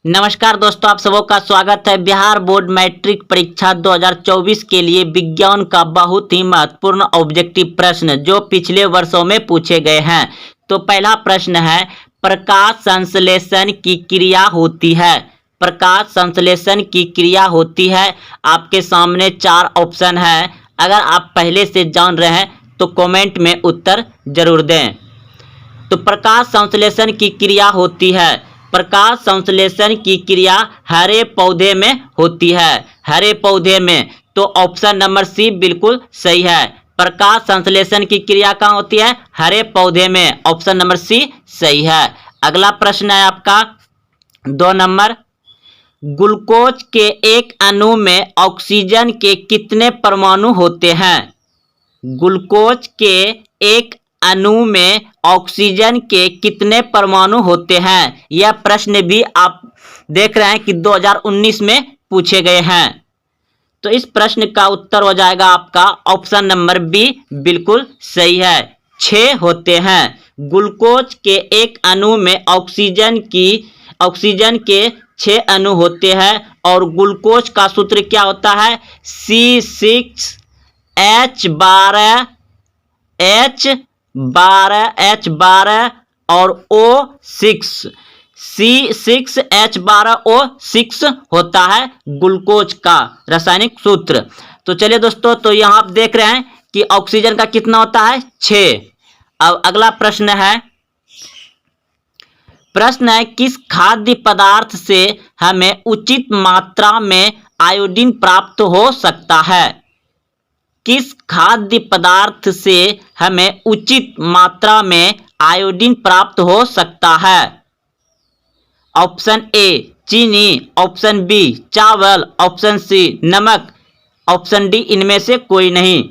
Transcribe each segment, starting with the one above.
नमस्कार दोस्तों, आप सबों का स्वागत है। बिहार बोर्ड मैट्रिक परीक्षा 2024 के लिए विज्ञान का बहुत ही महत्वपूर्ण ऑब्जेक्टिव प्रश्न जो पिछले वर्षों में पूछे गए हैं। तो पहला प्रश्न है, प्रकाश संश्लेषण की क्रिया होती है। प्रकाश संश्लेषण की क्रिया होती है। आपके सामने 4 ऑप्शन है। अगर आप पहले से जान रहे हैं तो कमेंट में उत्तर जरूर दें। तो प्रकाश संश्लेषण की क्रिया होती है। प्रकाश संश्लेषण की क्रिया हरे पौधे में होती है। हरे पौधे में, तो ऑप्शन नंबर सी बिल्कुल सही है। प्रकाश संश्लेषण की क्रिया कहाँ होती है? हरे पौधे में। ऑप्शन नंबर सी सही है। अगला प्रश्न है आपका 2 नंबर, ग्लूकोज के एक अणु में ऑक्सीजन के कितने परमाणु होते हैं? ग्लूकोज के एक अणु में ऑक्सीजन के कितने परमाणु होते हैं? यह प्रश्न भी आप देख रहे हैं कि 2019 में पूछे गए हैं। तो इस प्रश्न का उत्तर हो जाएगा आपका ऑप्शन नंबर बी बिल्कुल सही है। 6 होते हैं। ग्लूकोज के एक अणु में ऑक्सीजन के 6 अणु होते हैं और ग्लूकोज का सूत्र क्या होता है? C6H12 और O6। C6H12O6 होता है ग्लूकोज का रासायनिक सूत्र। तो चलिए दोस्तों, तो यहाँ आप देख रहे हैं कि ऑक्सीजन का कितना होता है? 6। अब अगला प्रश्न है किस खाद्य पदार्थ से हमें उचित मात्रा में आयोडीन प्राप्त हो सकता है? किस खाद्य पदार्थ से हमें उचित मात्रा में आयोडीन प्राप्त हो सकता है? ऑप्शन ए चीनी, ऑप्शन बी चावल, ऑप्शन सी नमक, ऑप्शन डी इनमें से कोई नहीं।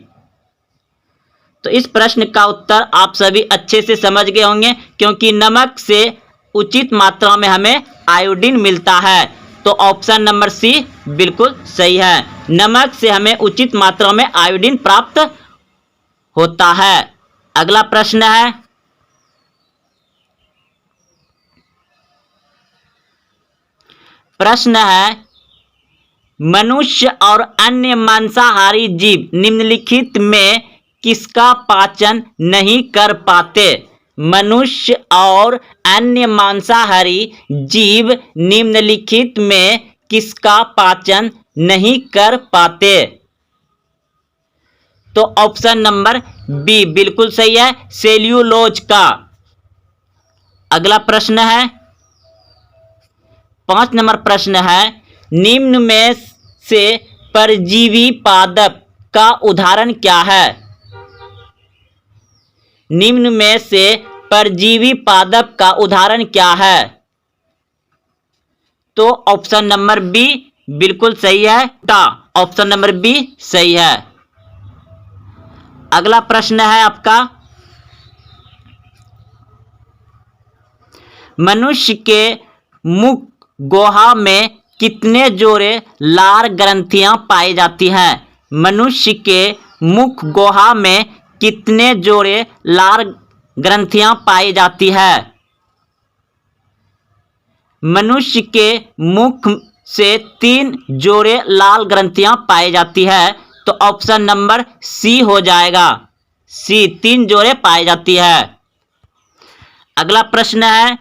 तो इस प्रश्न का उत्तर आप सभी अच्छे से समझ गए होंगे, क्योंकि नमक से उचित मात्रा में हमें आयोडीन मिलता है। तो ऑप्शन नंबर सी बिल्कुल सही है। नमक से हमें उचित मात्रा में आयोडीन प्राप्त होता है। अगला प्रश्न है मनुष्य और अन्य मांसाहारी जीव निम्नलिखित में किसका पाचन नहीं कर पाते? मनुष्य और अन्य मांसाहारी जीव निम्नलिखित में किसका पाचन नहीं कर पाते? तो ऑप्शन नंबर बी बिल्कुल सही है, सेल्यूलोज का। अगला प्रश्न है 5 नंबर प्रश्न है, निम्न में से परजीवी पादप का उदाहरण क्या है? निम्न में से परजीवी पादप का उदाहरण क्या है? तो ऑप्शन नंबर बी बिल्कुल सही है। ऑप्शन नंबर बी सही है। अगला प्रश्न है आपका, मनुष्य के मुख गुहा में कितने जोड़े लार ग्रंथियां पाई जाती हैं? मनुष्य के मुख गुहा में कितने जोड़े लार ग्रंथियां पाई जाती है? मनुष्य के मुख से 3 जोड़े लाल ग्रंथियां पाई जाती है। तो ऑप्शन नंबर सी हो जाएगा। सी 3 जोड़े पाई जाती है। अगला प्रश्न है,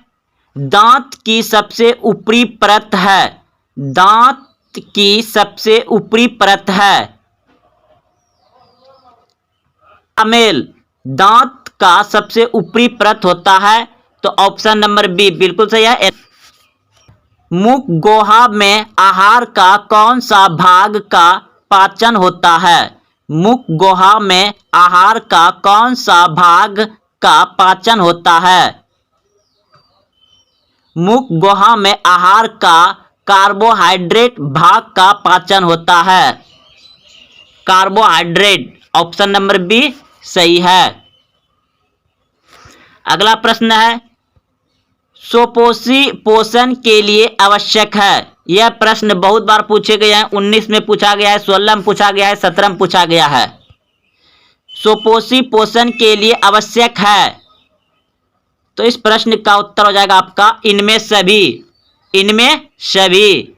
दांत की सबसे ऊपरी परत है। दांत की सबसे ऊपरी परत है अमेल। दांत का सबसे ऊपरी परत होता है। तो ऑप्शन नंबर बी बिल्कुल सही है। मुख गुहा में आहार का कौन सा भाग का पाचन होता है? मुख गुहा में आहार का कौन सा भाग का पाचन होता है? मुख गुहा में आहार का कार्बोहाइड्रेट भाग का पाचन होता है। कार्बोहाइड्रेट, ऑप्शन नंबर बी सही है। अगला प्रश्न है, सुपोषी पोषण के लिए आवश्यक है। यह प्रश्न बहुत बार पूछे गए हैं। 19 में पूछा गया है, 16 में पूछा गया है, 17 में पूछा गया है। सुपोषी पोषण के लिए आवश्यक है। तो इस प्रश्न का उत्तर हो जाएगा आपका इनमें सभी। इनमें सभी,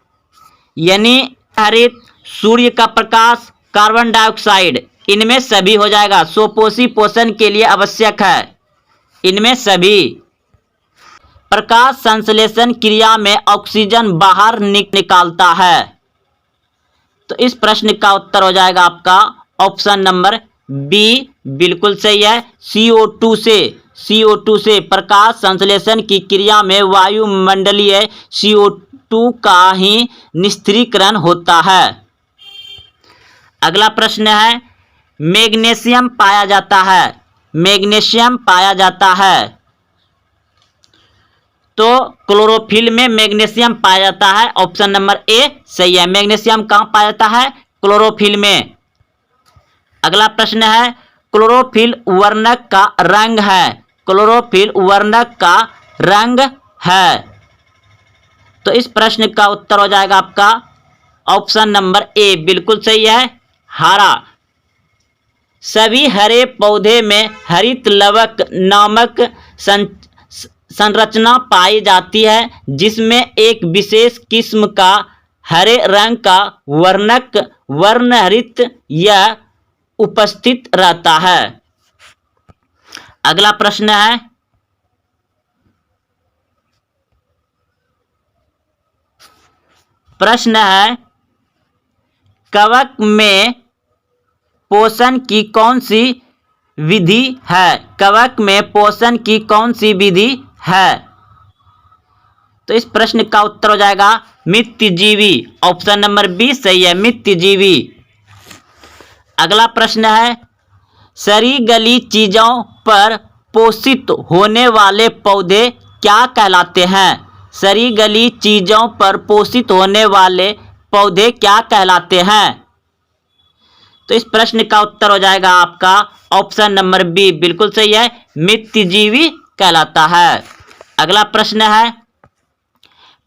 यानी हरित, सूर्य का प्रकाश, कार्बन डाइऑक्साइड, इनमें सभी हो जाएगा। सुपोषी पोषण के लिए आवश्यक है, इनमें सभी। प्रकाश संश्लेषण क्रिया में ऑक्सीजन बाहर निकालता है। तो इस प्रश्न का उत्तर हो जाएगा आपका ऑप्शन नंबर बी, बिल्कुल सही है। CO2 से प्रकाश संश्लेषण की क्रिया में वायुमंडलीय CO2 का ही निस्त्रीकरण होता है। अगला प्रश्न है, मैग्नीशियम पाया जाता है, मैग्नीशियम पाया जाता है। तो क्लोरोफिल में मैग्नीशियम पाया जाता है, ऑप्शन नंबर ए सही है। मैग्नीशियम कहाँ पाया जाता है? क्लोरोफिल में। अगला प्रश्न है, क्लोरोफिल वर्णक का रंग है, क्लोरोफिल वर्णक का रंग है। तो इस प्रश्न का उत्तर हो जाएगा आपका ऑप्शन नंबर ए, बिल्कुल सही है, हरा। सभी हरे पौधे में हरित लवक नामक संरचना पाई जाती है, जिसमें एक विशेष किस्म का हरे रंग का वर्णक वर्णहरित या उपस्थित रहता है। अगला प्रश्न है, कवक में पोषण की कौन सी विधि है? कवक में पोषण की कौन सी विधि है? तो इस प्रश्न का उत्तर हो जाएगा मित्यजीवी, ऑप्शन नंबर बी सही है, मित्यजीवी। अगला प्रश्न है, सरीगली चीजों पर पोषित होने वाले पौधे क्या कहलाते हैं? सरीगली चीजों पर पोषित होने वाले पौधे क्या कहलाते हैं? तो इस प्रश्न का उत्तर हो जाएगा आपका ऑप्शन नंबर बी, बिल्कुल सही है, मित्यजीवी कहलाता है। अगला प्रश्न है,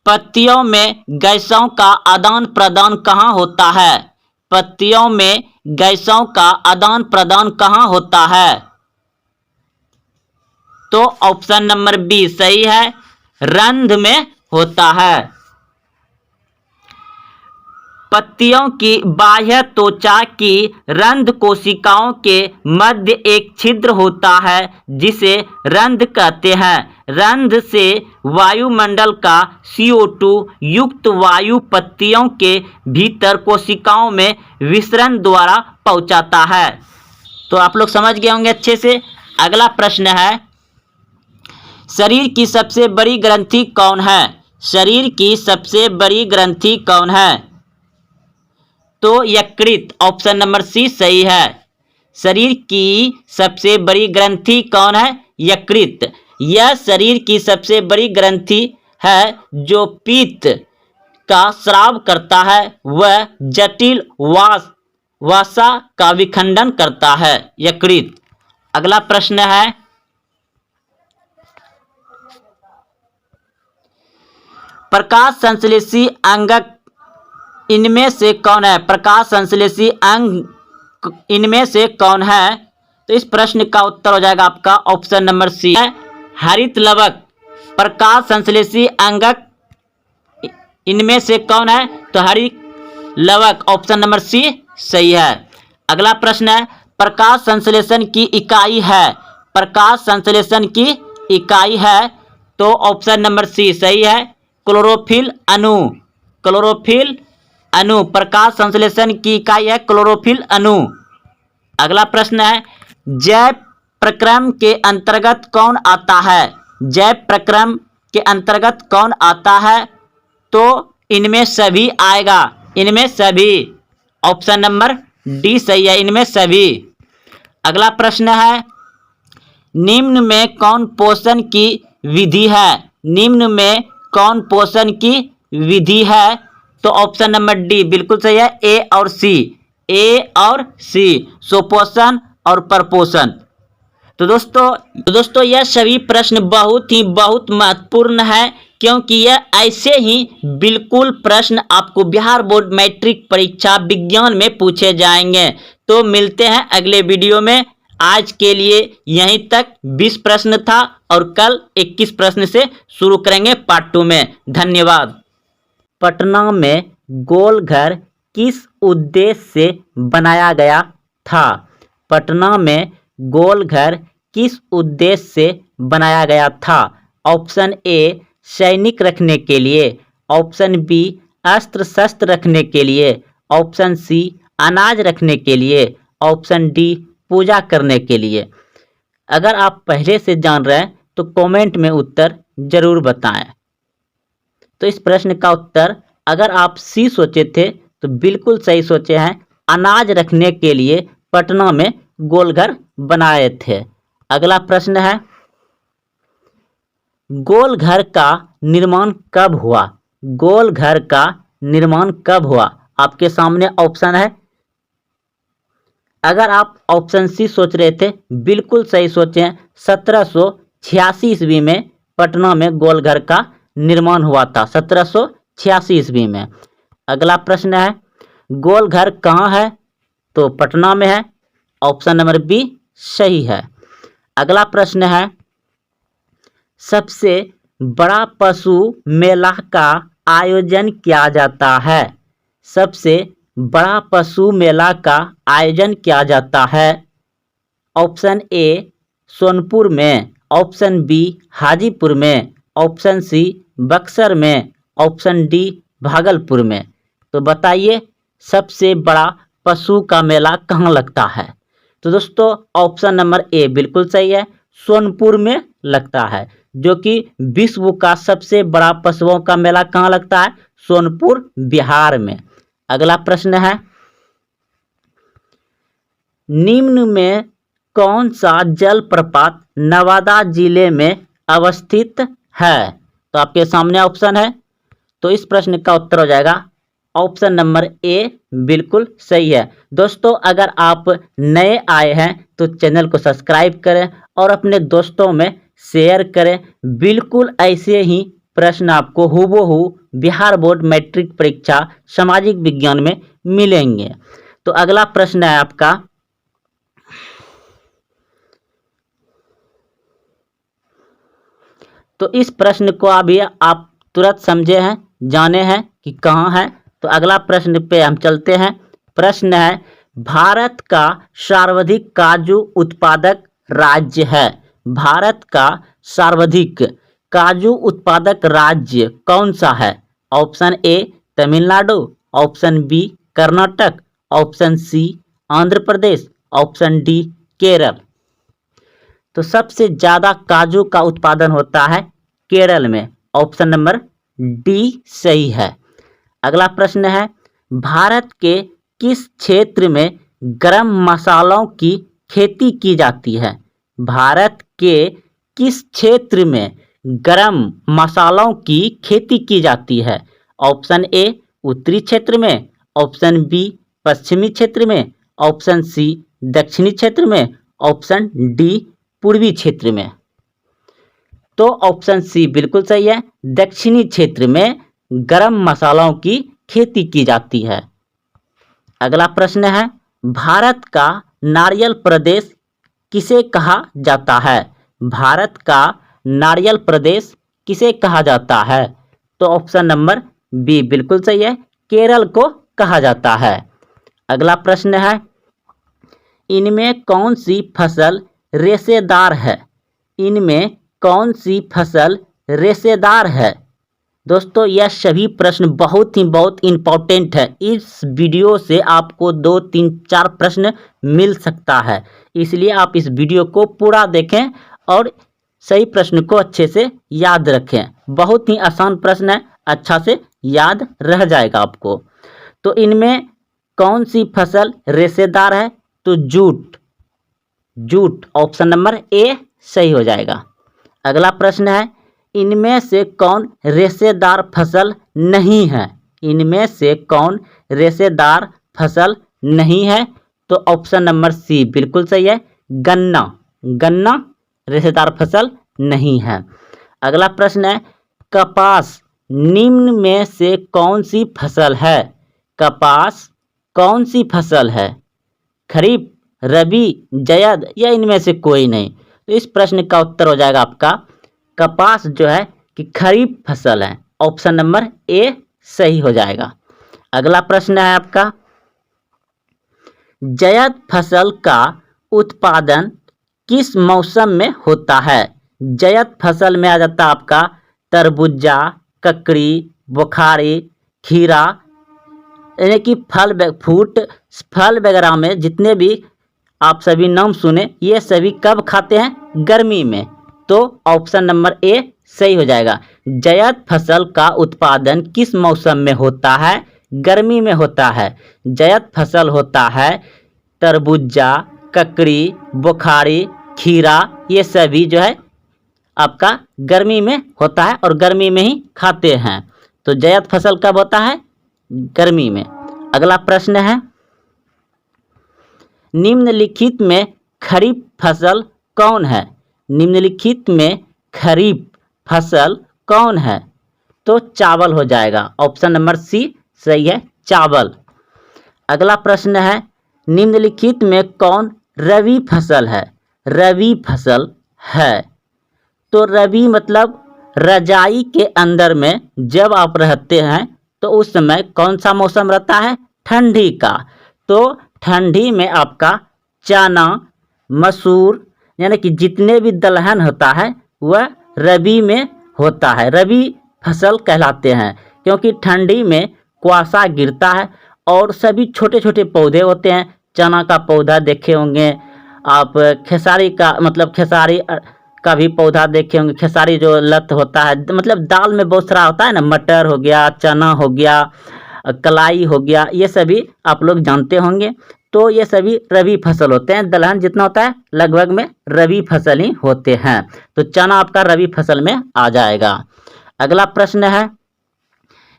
पत्तियों में गैसों का आदान प्रदान कहाँ होता है? पत्तियों में गैसों का आदान प्रदान कहाँ होता है? तो ऑप्शन नंबर बी सही है, रंध्र में होता है। पत्तियों की बाह्य त्वचा की रंध्र कोशिकाओं के मध्य एक छिद्र होता है, जिसे रंध्र कहते हैं। रंध्र से वायुमंडल का CO2 युक्त वायु पत्तियों के भीतर कोशिकाओं में विसरण द्वारा पहुंचाता है। तो आप लोग समझ गए होंगे अच्छे से। अगला प्रश्न है, शरीर की सबसे बड़ी ग्रंथि कौन है? शरीर की सबसे बड़ी ग्रंथि कौन है? तो यकृत, ऑप्शन नंबर सी सही है। शरीर की सबसे बड़ी ग्रंथि कौन है? यकृत। यह शरीर की सबसे बड़ी ग्रंथि है जो पित्त का स्राव करता है, वह जटिल वसा का विखंडन करता है, यकृत। अगला प्रश्न है, प्रकाश संश्लेषी अंगक इनमें से कौन है? प्रकाश संश्लेषी अंग इनमें से कौन है? तो इस प्रश्न का उत्तर हो जाएगा आपका ऑप्शन नंबर सी है, हरित लवक। प्रकाश संश्लेषी अंगक इनमें से कौन है? तो हरित लवक, ऑप्शन नंबर सी सही है। अगला प्रश्न है, प्रकाश संश्लेषण की इकाई है। प्रकाश संश्लेषण की इकाई है, तो ऑप्शन नंबर सी सही है, क्लोरोफिल अणु। क्लोरोफिल अणु प्रकाश संश्लेषण की इकाई है, क्लोरोफिल अणु। अगला प्रश्न है, जैव प्रक्रम के अंतर्गत कौन आता है? जैव प्रक्रम के अंतर्गत कौन आता है? तो इनमें सभी आएगा, इनमें सभी, ऑप्शन नंबर डी सही है, इनमें सभी। अगला प्रश्न है, निम्न में कौन पोषण की विधि है? निम्न में कौन पोषण की विधि है? तो ऑप्शन नंबर डी बिल्कुल सही है, ए और सी, ए और सी, सुपोषण और परपोषण। तो दोस्तों यह सभी प्रश्न बहुत महत्वपूर्ण है, क्योंकि यह ऐसे ही बिल्कुल प्रश्न आपको बिहार बोर्ड मैट्रिक परीक्षा विज्ञान में पूछे जाएंगे। तो मिलते हैं अगले वीडियो में। आज के लिए यहीं तक 20 प्रश्न था और कल 21 प्रश्न से शुरू करेंगे पार्ट 2 में। धन्यवाद। पटना में गोलघर किस उद्देश्य से बनाया गया था? पटना में गोलघर किस उद्देश्य से बनाया गया था? ऑप्शन ए सैनिक रखने के लिए, ऑप्शन बी अस्त्र शस्त्र रखने के लिए, ऑप्शन सी अनाज रखने के लिए, ऑप्शन डी पूजा करने के लिए। अगर आप पहले से जान रहे हैं तो कमेंट में उत्तर जरूर बताएं। तो इस प्रश्न का उत्तर अगर आप सी सोचे थे तो बिल्कुल सही सोचे हैं। अनाज रखने के लिए पटना में गोलघर बनाए थे। अगला प्रश्न है, गोलघर का निर्माण कब हुआ? गोलघर का निर्माण कब हुआ? आपके सामने ऑप्शन है। अगर आप ऑप्शन सी सोच रहे थे बिल्कुल सही सोचे हैं। 1786 ईस्वी में पटना में गोलघर का निर्माण हुआ था, 1786 ईस्वी में। अगला प्रश्न है, गोलघर कहाँ है? तो पटना में है। ऑप्शन नंबर बी सही है। अगला प्रश्न है, सबसे बड़ा पशु मेला का आयोजन किया जाता है? सबसे बड़ा पशु मेला का आयोजन किया जाता है। ऑप्शन ए सोनपुर में, ऑप्शन बी हाजीपुर में, ऑप्शन सी बक्सर में, ऑप्शन डी भागलपुर में। तो बताइए सबसे बड़ा पशु का मेला कहाँ लगता है? तो दोस्तों ऑप्शन नंबर ए बिल्कुल सही है, सोनपुर में लगता है, जो कि विश्व का सबसे बड़ा पशुओं का मेला कहाँ लगता है? सोनपुर, बिहार में। अगला प्रश्न है, निम्न में कौन सा जलप्रपात नवादा जिले में अवस्थित है? तो आपके सामने ऑप्शन है। तो इस प्रश्न का उत्तर हो जाएगा ऑप्शन नंबर ए बिल्कुल सही है। दोस्तों अगर आप नए आए हैं तो चैनल को सब्सक्राइब करें और अपने दोस्तों में शेयर करें। बिल्कुल ऐसे ही प्रश्न आपको हूबहू बिहार बोर्ड मैट्रिक परीक्षा सामाजिक विज्ञान में मिलेंगे। तो अगला प्रश्न है आपका, तो इस प्रश्न को अभी आप तुरंत समझे हैं, जाने हैं कि कहाँ है। तो अगला प्रश्न पे हम चलते हैं। प्रश्न है, भारत का सर्वाधिक काजू उत्पादक राज्य है? भारत का सर्वाधिक काजू उत्पादक राज्य कौन सा है? Option A Tamil Nadu, option B Karnataka, option C Andhra Pradesh, option D Kerala. तो सबसे ज़्यादा काजू का उत्पादन होता है केरल में। ऑप्शन नंबर डी सही है। अगला प्रश्न है, भारत के किस क्षेत्र में गरम मसालों की खेती की जाती है? भारत के किस क्षेत्र में गरम मसालों की खेती की जाती है? ऑप्शन ए उत्तरी क्षेत्र में, ऑप्शन बी पश्चिमी क्षेत्र में, ऑप्शन सी दक्षिणी क्षेत्र में, ऑप्शन डी पूर्वी क्षेत्र में। तो ऑप्शन सी बिल्कुल सही है, दक्षिणी क्षेत्र में गरम मसालों की खेती की जाती है। अगला प्रश्न है, भारत का नारियल प्रदेश किसे कहा जाता है? भारत का नारियल प्रदेश किसे कहा जाता है? तो ऑप्शन नंबर बी बिल्कुल सही है, केरल को कहा जाता है। अगला प्रश्न है, इनमें कौन सी फसल रेशेदार है? इनमें कौन सी फसल रेशेदार है? दोस्तों यह सभी प्रश्न बहुत इम्पोर्टेंट है। इस वीडियो से आपको 2, 3, 4 प्रश्न मिल सकता है, इसलिए आप इस वीडियो को पूरा देखें और सही प्रश्न को अच्छे से याद रखें। बहुत ही आसान प्रश्न है, अच्छा से याद रह जाएगा आपको। तो इनमें कौन सी फसल रेशेदार है? तो jute, jute option number A सही हो जाएगा। अगला प्रश्न है, इनमें से कौन रेशेदार फसल नहीं है? इनमें से कौन रेशेदार फसल नहीं है? तो ऑप्शन नंबर सी बिल्कुल सही है, गन्ना, गन्ना रेशेदार फसल नहीं है। अगला प्रश्न है, कपास निम्न में से कौन सी फसल है? कपास कौन सी फसल है? खरीफ, रबी, जायद या इनमें से कोई नहीं? तो इस प्रश्न का उत्तर हो जाएगा आपका कपास जो है कि खरीफ फसल है। ऑप्शन नंबर ए सही हो जाएगा। अगला प्रश्न है आपका, जायद फसल का उत्पादन किस मौसम में होता है? जायद फसल में आ जाता है आपका तरबूजा, ककड़ी, बुखारी, खीरा, यानी कि फल वगैरह में जितने भी आप सभी नाम सुने, ये सभी कब खाते हैं? गर्मी में। तो ऑप्शन नंबर ए सही हो जाएगा। जायद फसल का उत्पादन किस मौसम में होता है? गर्मी में होता है। जायद फसल होता है तरबूजा, ककड़ी, बुखारी, खीरा, ये सभी जो है आपका गर्मी में होता है और गर्मी में ही खाते हैं। तो जायद फसल कब होता है? गर्मी में। अगला प्रश्न है, निम्नलिखित में खरीफ फसल कौन है? निम्नलिखित में खरीफ फसल कौन है? तो चावल हो जाएगा। ऑप्शन नंबर सी सही है, चावल। अगला प्रश्न है, निम्नलिखित में कौन रबी फसल है? रबी फसल है। तो रबी मतलब रजाई के अंदर में जब आप रहते हैं तो उस समय कौन सा मौसम रहता है? ठंडी का। तो ठंडी में आपका चना, मसूर, यानी कि जितने भी दलहन होता है वह रबी में होता है, रबी फसल कहलाते हैं। क्योंकि ठंडी में कुआसा गिरता है और सभी छोटे छोटे पौधे होते हैं। चना का पौधा देखे होंगे आप, खेसारी का मतलब खेसारी का भी पौधा देखे होंगे। खेसारी जो लत होता है, मतलब दाल में बहुत सारा होता है ना, मटर हो गया, चना हो गया, कलाई हो गया, ये सभी आप लोग जानते होंगे। तो ये सभी रबी फसल होते हैं। दलहन जितना होता है लगभग में रबी फसल ही होते हैं। तो चना आपका रबी फसल में आ जाएगा। अगला प्रश्न है,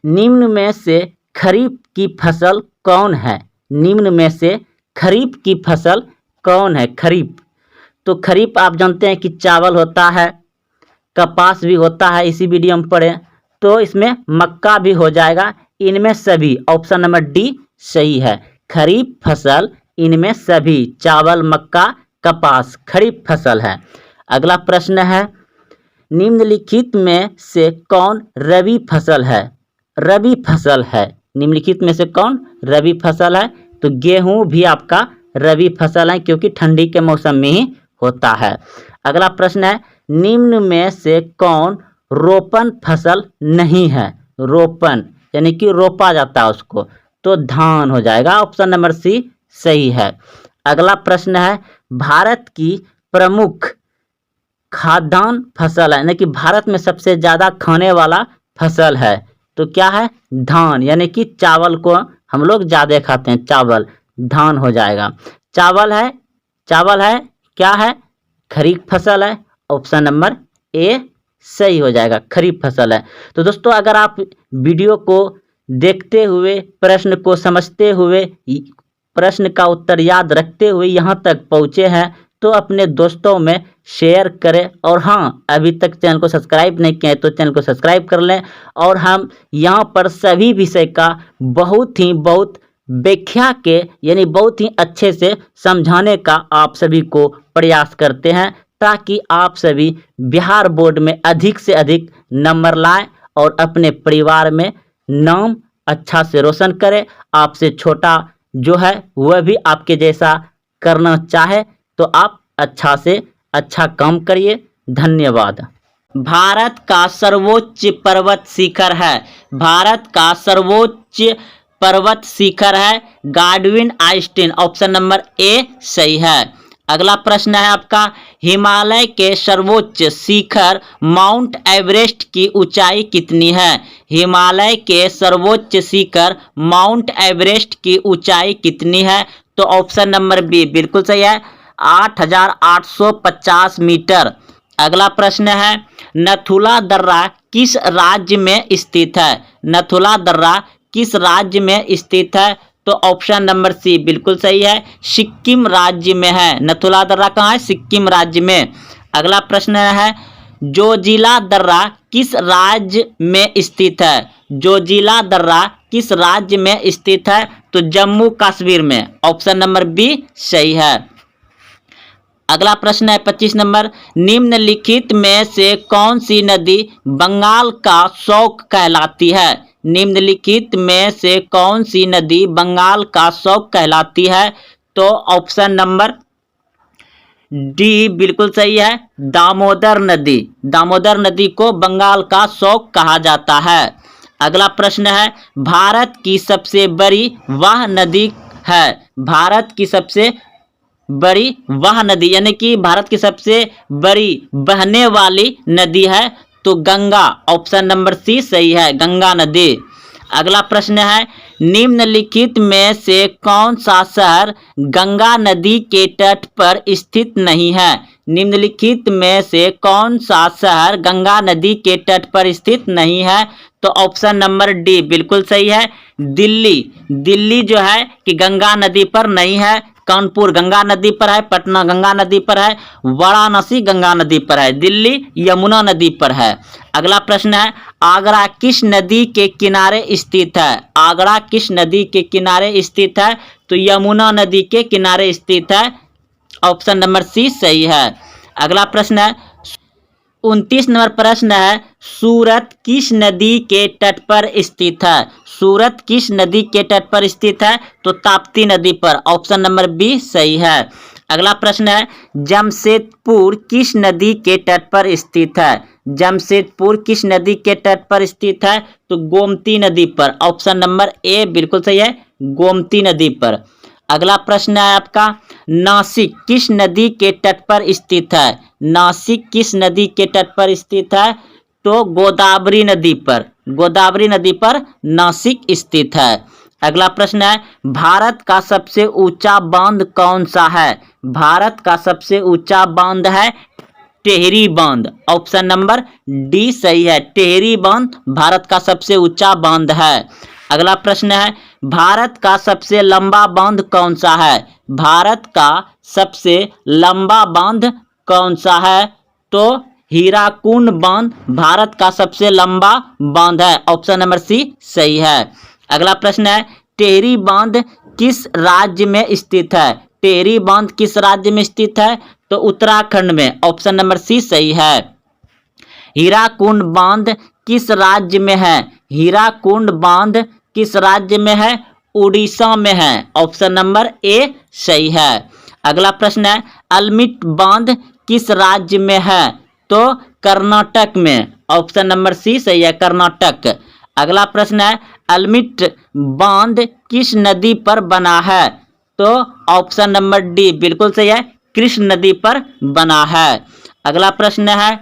निम्न में से खरीफ की फसल कौन है? निम्न में से खरीफ की फसल कौन है? खरीफ, तो खरीफ आप जानते हैं कि चावल होता है, कपास भी होता है, इसी वीडियो में पढ़े। तो इसमें मक्का भी हो जाएगा। इनमें सभी ऑप्शन नंबर डी सही है। खरीफ फसल इनमें सभी चावल, मक्का, कपास खरीफ फसल है। अगला प्रश्न है, निम्नलिखित में से कौन रबी फसल है? रबी फसल है। निम्नलिखित में से कौन रबी फसल है? तो गेहूं भी आपका रबी फसल है, क्योंकि ठंडी के मौसम में ही होता है। अगला प्रश्न है, निम्न में से कौन रोपन फसल नहीं है? रोपन यानी कि रोपा जाता है उसको, तो धान हो जाएगा। ऑप्शन नंबर सी सही है। अगला प्रश्न है, भारत की प्रमुख खाद्यान्न फसल है, यानी कि भारत में सबसे ज़्यादा खाने वाला फसल है, तो क्या है? धान, यानी कि चावल को हम लोग ज़्यादा खाते हैं, चावल, धान हो जाएगा। चावल है, चावल है, क्या है? खरीफ फसल है। ऑप्शन नंबर ए सही हो जाएगा, खरीफ फसल है। तो दोस्तों, अगर आप वीडियो को देखते हुए, प्रश्न को समझते हुए, प्रश्न का उत्तर याद रखते हुए यहाँ तक पहुँचे हैं, तो अपने दोस्तों में शेयर करें। और हाँ, अभी तक चैनल को सब्सक्राइब नहीं किए तो चैनल को सब्सक्राइब कर लें। और हम यहाँ पर सभी विषय का बहुत व्याख्या के, यानी बहुत ही अच्छे से समझाने का आप सभी को प्रयास करते हैं, ताकि आप सभी बिहार बोर्ड में अधिक से अधिक नंबर लाएं और अपने परिवार में नाम अच्छा से रोशन करें। आपसे छोटा जो है वह भी आपके जैसा करना चाहे तो आप अच्छा से अच्छा काम करिए। धन्यवाद। भारत का सर्वोच्च पर्वत शिखर है। भारत का सर्वोच्च पर्वत शिखर है गाडविन आइस्टीन। ऑप्शन नंबर ए सही है। अगला प्रश्न है आपका, हिमालय के सर्वोच्च शिखर माउंट एवरेस्ट की ऊंचाई कितनी है? हिमालय के सर्वोच्च शिखर माउंट एवरेस्ट की ऊंचाई कितनी है? तो ऑप्शन नंबर बी बिल्कुल सही है, 8,850 मीटर। अगला प्रश्न है, नथुला दर्रा किस राज्य में स्थित है? नथुला दर्रा किस राज्य में स्थित है? तो ऑप्शन नंबर सी बिल्कुल सही है, सिक्किम राज्य में है। नथुला दर्रा कहाँ है? सिक्किम राज्य में। अगला प्रश्न है, जोजिला दर्रा किस राज्य में स्थित है? जोजिला दर्रा किस राज्य में स्थित है? तो जम्मू कश्मीर में। ऑप्शन नंबर बी सही है। अगला प्रश्न है 25 नंबर, निम्नलिखित में से कौन सी नदी बंगाल का शौक कहलाती है? निम्नलिखित में से कौन सी नदी बंगाल का शौक कहलाती है? तो ऑप्शन नंबर डी बिल्कुल सही है, दामोदर नदी। दामोदर नदी को बंगाल का शौक कहा जाता है। अगला प्रश्न है, भारत की सबसे बड़ी वह नदी है? भारत की सबसे बड़ी वह नदी यानी कि भारत की सबसे बड़ी बहने वाली नदी है तो गंगा, ऑप्शन नंबर सी सही है, गंगा नदी। अगला प्रश्न है, निम्नलिखित में से कौन सा शहर गंगा नदी के तट पर स्थित नहीं है? निम्नलिखित में से कौन सा शहर गंगा नदी के तट पर स्थित नहीं है? तो ऑप्शन नंबर डी बिल्कुल सही है, दिल्ली। दिल्ली जो है कि गंगा नदी पर नहीं है, कानपुर गंगा नदी पर है, पटना गंगा नदी पर है, वाराणसी गंगा नदी पर है, दिल्ली यमुना नदी पर है। अगला प्रश्न है, आगरा किस नदी के किनारे स्थित है? आगरा किस नदी के किनारे स्थित है? तो यमुना नदी के किनारे स्थित है, ऑप्शन नंबर सी सही है। अगला प्रश्न है 29 नंबर प्रश्न है, सूरत किस नदी के तट पर स्थित है? सूरत किस नदी के तट पर स्थित है? तो ताप्ती नदी पर, ऑप्शन नंबर बी सही है। अगला प्रश्न है, जमशेदपुर किस नदी के तट पर स्थित है? जमशेदपुर किस नदी के तट पर स्थित है? तो गोमती नदी पर, ऑप्शन नंबर ए बिल्कुल सही है, गोमती नदी पर। अगला प्रश्न है आपका, नासिक किस नदी के तट पर स्थित है? नासिक किस नदी के तट पर स्थित है? तो गोदावरी नदी पर, गोदावरी नदी पर नासिक स्थित है। अगला प्रश्न है, भारत का सबसे ऊंचा बांध कौन सा है? भारत का सबसे ऊंचा बांध है टिहरी बांध, ऑप्शन नंबर डी सही है, टिहरी बांध भारत का सबसे ऊंचा बांध है। अगला प्रश्न है, भारत का सबसे लंबा बांध कौन सा है? भारत का सबसे लंबा बांध कौन सा है? तो हीराकुंड बांध भारत का सबसे लंबा बांध है, ऑप्शन नंबर सी सही है। अगला प्रश्न है, टिहरी बांध किस राज्य में स्थित है? टिहरी बांध किस राज्य में स्थित है? तो उत्तराखंड में, ऑप्शन नंबर सी सही है। हीराकुंड बांध किस राज्य में है? हीराकुंड बांध किस राज्य में है? उड़ीसा में है, ऑप्शन नंबर ए सही है। अगला प्रश्न है, अलमिट बांध किस राज्य में है? तो कर्नाटक में, ऑप्शन नंबर सी सही है, कर्नाटक। अगला प्रश्न है, अलमिट बांध किस नदी पर बना है? तो ऑप्शन नंबर डी बिल्कुल सही है, कृष्ण नदी पर बना है। अगला प्रश्न है,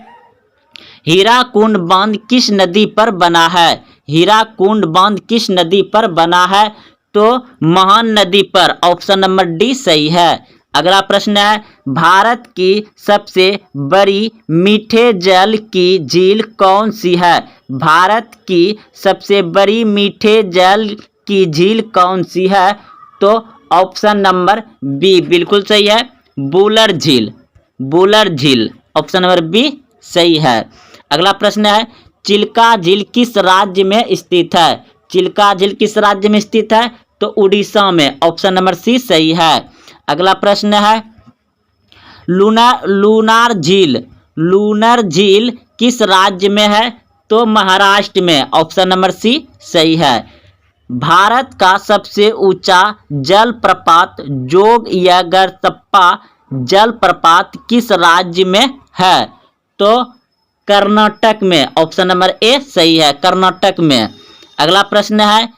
हीराकुंड बांध किस नदी पर बना है? हीराकुंड बांध किस नदी पर बना है? तो महान नदी पर, ऑप्शन नंबर डी सही है। अगला प्रश्न है, भारत की सबसे बड़ी मीठे जल की झील कौन सी है? भारत की सबसे बड़ी मीठे जल की झील कौन सी है? तो ऑप्शन नंबर बी बिल्कुल सही है, बुलर झील, बुलर झील, ऑप्शन नंबर बी सही है। अगला प्रश्न है, चिल्का झील किस राज्य में स्थित है? चिल्का झील किस राज्य में स्थित है? तो उड़ीसा में, ऑप्शन नंबर सी सही है। अगला प्रश्न है, लूनार झील, लूनर झील किस राज्य में है? तो महाराष्ट्र में, ऑप्शन नंबर सी सही है। भारत का सबसे ऊंचा जलप्रपात जोगयगरतप्पा जलप्रपात किस राज्य में है? तो कर्नाटक में, ऑप्शन नंबर ए सही है, कर्नाटक में। अगला प्रश्न है,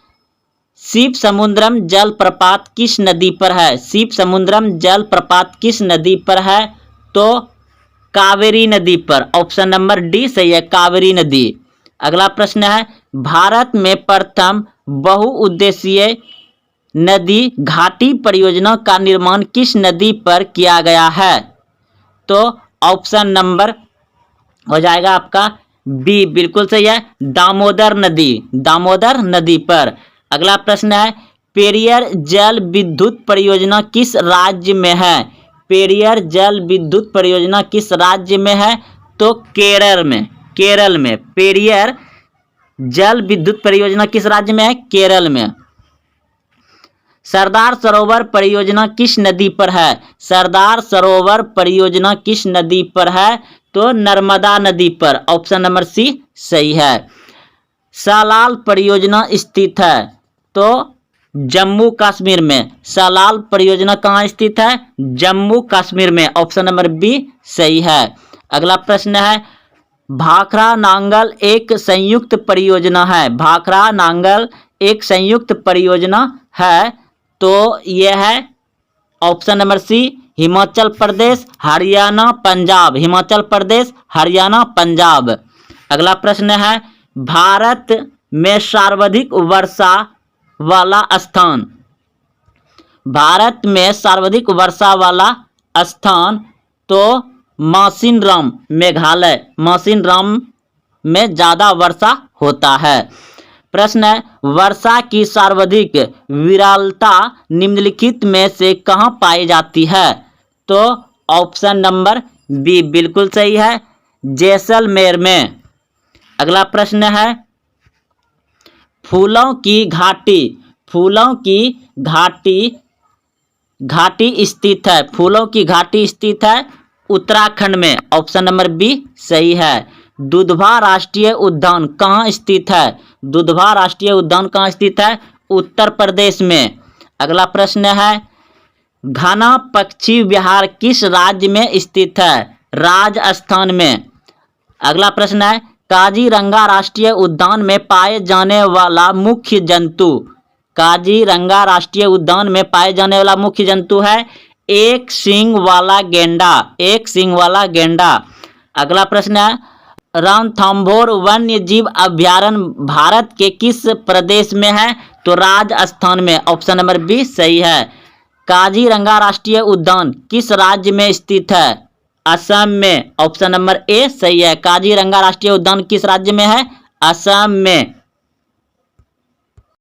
शिव समुद्रम जलप्रपात किस नदी पर है? शिव समुद्रम जलप्रपात किस नदी पर है? तो कावेरी नदी पर, ऑप्शन नंबर डी सही है, कावेरी नदी। अगला प्रश्न है, भारत में प्रथम बहुउद्देशीय नदी घाटी परियोजना का निर्माण किस नदी पर किया गया है? तो ऑप्शन नंबर हो जाएगा आपका बी बिल्कुल सही है, दामोदर नदी, दामोदर नदी पर। अगला प्रश्न है, पेरियर जल विद्युत परियोजना किस राज्य में है? पेरियर जल विद्युत परियोजना किस राज्य में है? तो केरल में, केरल में। पेरियर जल विद्युत परियोजना किस राज्य में है? केरल में। सरदार सरोवर परियोजना किस नदी पर है? सरदार सरोवर परियोजना किस नदी पर है? तो नर्मदा नदी पर। ऑप्शन नंबर सी सही है। सलाल परियोजना स्थित है? तो जम्मू कश्मीर में। सलाल परियोजना कहाँ स्थित है? जम्मू कश्मीर में। ऑप्शन नंबर बी सही है। अगला प्रश्न है, भाखड़ा नांगल एक संयुक्त परियोजना है। भाखड़ा नांगल एक संयुक्त परियोजना है, तो यह है option number C Himachal Pradesh, Haryana, Punjab. Himachal Pradesh, Haryana, Punjab. अगला प्रश्न है, भारत में सर्वाधिक वर्षा वाला स्थान। भारत में सर्वाधिक वर्षा वाला स्थान तो मौसिनराम, मेघालय। मौसिनराम में ज़्यादा वर्षा होता है। प्रश्न है, वर्षा की सर्वाधिक विरलता निम्नलिखित में से कहाँ पाई जाती है? तो ऑप्शन नंबर बी बिल्कुल सही है, जैसलमेर में। अगला प्रश्न है, फूलों की घाटी। फूलों की घाटी स्थित है। फूलों की घाटी स्थित है उत्तराखंड में। ऑप्शन नंबर बी सही है। दुधवा राष्ट्रीय उद्यान कहाँ स्थित है? दुधवा राष्ट्रीय उद्यान कहाँ स्थित है? उत्तर प्रदेश में। अगला प्रश्न है, घना पक्षी विहार किस राज्य में स्थित है? राजस्थान में। अगला प्रश्न है, काजीरंगा राष्ट्रीय उद्यान में पाए जाने वाला मुख्य जंतु। काजीरंगा राष्ट्रीय उद्यान में पाए जाने वाला मुख्य जंतु है एक सींग वाला गेंडा। एक सींग वाला गेंडा। अगला प्रश्न है, रणथंभौर वन्य जीव अभयारण्य भारत के किस प्रदेश में है? तो राजस्थान में। ऑप्शन नंबर बी सही है। काजीरंगा राष्ट्रीय उद्यान किस राज्य में स्थित है? असम में। ऑप्शन नंबर ए सही है। काजीरंगा राष्ट्रीय उद्यान किस राज्य में है? असम में।